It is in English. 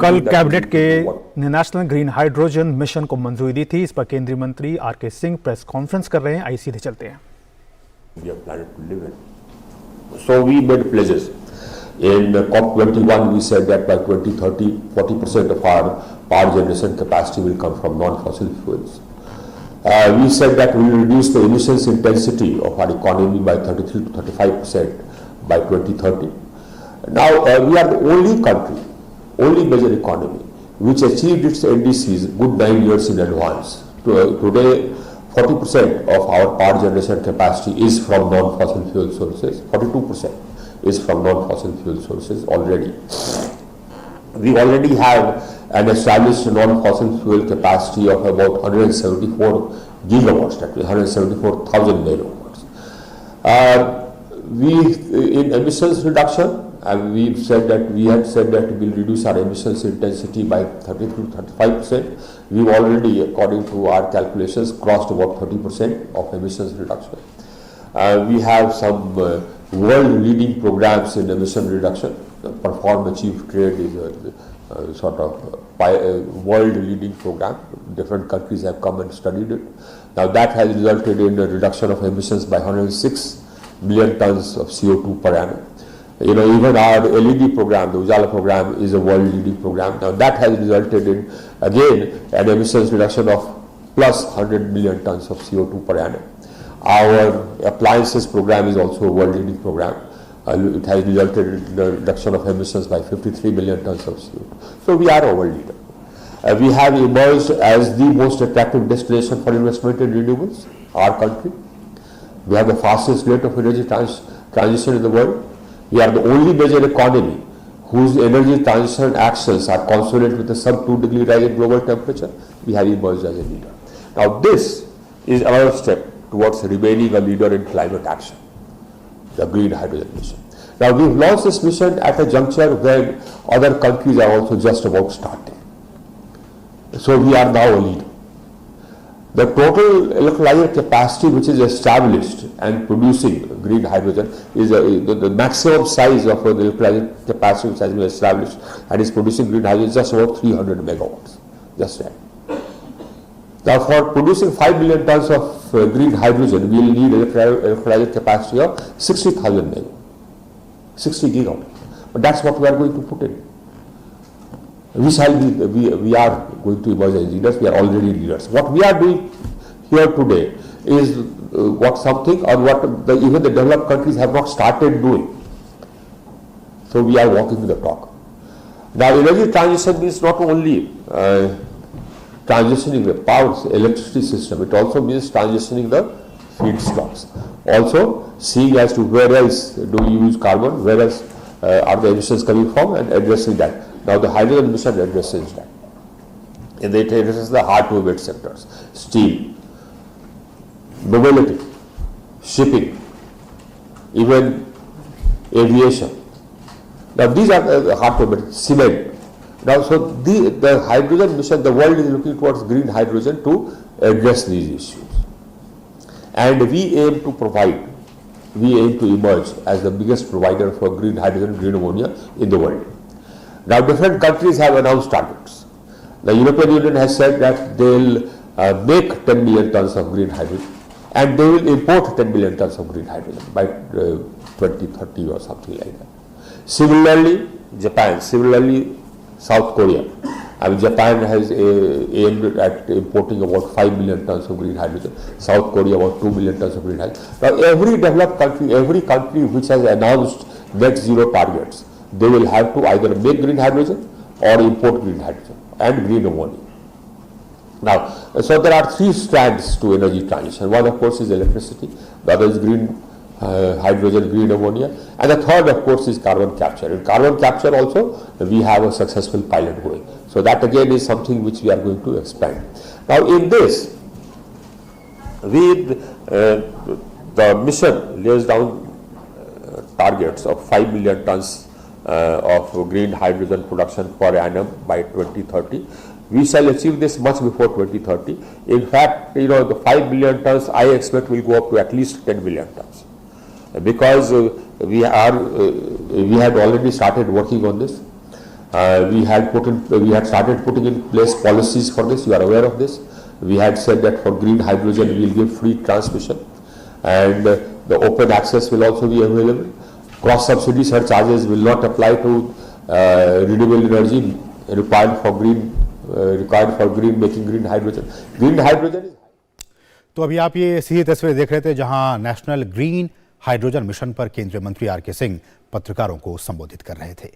कल कैबिनेट के national green hydrogen mission को मंजूरी दी थी। इस पर केंद्रीय मंत्री आर.के. सिंह प्रेस कॉन्फ्रेंस कर रहे हैं। आइए सीधे चलते हैं। So we made pledges. In COP21, we said that by 2030, 40% of our power generation capacity will come from non-fossil fuels. We said that we will reduce the emissions intensity of our economy by 33 to 35% by 2030. Now we are the only country, only major economy which achieved its NDCs good 9 years in advance. Today, 40% of our power generation capacity is from non-fossil fuel sources. 42% is from non-fossil fuel sources already. We already have an established non-fossil fuel capacity of about 174 gigawatts, that is 174,000 megawatts. In emissions reduction, we had said that we will reduce our emissions intensity by 30 to 35%. We've already, according to our calculations, crossed about 30% of emissions reduction. We have some world-leading programs in emission reduction. The Perform, Achieve, Trade is a sort of world-leading program. Different countries have come and studied it. Now that has resulted in a reduction of emissions by 106 million tons of CO2 per annum. Even our LED program, the Ujala program, is a world-leading program. Now that has resulted in, again, an emissions reduction of plus 100 million tons of CO2 per annum. Our appliances program is also a world-leading program. It has resulted in the reduction of emissions by 53 million tons of CO2. So we are a world leader. We have emerged as the most attractive destination for investment in renewables, our country. We have the fastest rate of energy transition in the world. We are the only major economy whose energy transition actions are consonant with the sub-2-degree rise in global temperature. We have emerged as a leader. Now this is another step towards remaining a leader in climate action, the green hydrogen mission. Now we've launched this mission at a juncture when other countries are also just about starting. So we are now a leader. The total electrolyzer capacity which is established and producing green hydrogen is the maximum size of the electrolyzer capacity which has been established and is producing green hydrogen is just about 300 megawatts. Just that. Now for producing 5 million tons of green hydrogen, we will need electrolyzer capacity of 60,000 megawatts, 60 gigawatts. But that's what we are going to put in. We are going to emerge as leaders. We are already leaders. What we are doing here today is even the developed countries have not started doing. So we are walking the talk. Now energy transition means not only transitioning the power electricity system, it also means transitioning the feedstocks. Also seeing as to where else do we use carbon, where else are the emissions coming from, and addressing that. Now the hydrogen mission addresses that. And it addresses the hard-to-abate sectors: steel, mobility, shipping, even aviation. Now these are hard-to-abate, cement. Now so the hydrogen mission, the world is looking towards green hydrogen to address these issues. And we aim to emerge as the biggest provider for green hydrogen, green ammonia in the world. Now different countries have announced targets. The European Union has said that they will make 10 million tons of green hydrogen and they will import 10 million tons of green hydrogen by 2030 or something like that. Similarly, Japan, South Korea. Japan has aimed at importing about 5 million tons of green hydrogen. South Korea about 2 million tons of green hydrogen. Now every developed country, every country which has announced net zero targets, they will have to either make green hydrogen or import green hydrogen and green ammonia. Now, so there are three strands to energy transition. One, of course, is electricity. The other is green hydrogen, green ammonia. And the third, of course, is carbon capture. In carbon capture also, we have a successful pilot going. So that again is something which we are going to expand. Now, in this, the mission lays down targets of 5 million tons of green hydrogen production per annum by 2030. We shall achieve this much before 2030. In fact, the 5 million tons I expect will go up to at least 10 million tons. Because we had already started working on this. We had started putting in place policies for this. You are aware of this. We had said that for green hydrogen we will give free transmission, and the open access will also be available. Cross subsidy surcharges will not apply to renewable energy required for green making green hydrogen. Green hydrogen is. तो अभी आप ये सीधी तस्वीर देख रहे थे जहां national green hydrogen mission पर केंद्रीय मंत्री आर के सिंह पत्रकारों को संबोधित कर रहे थे।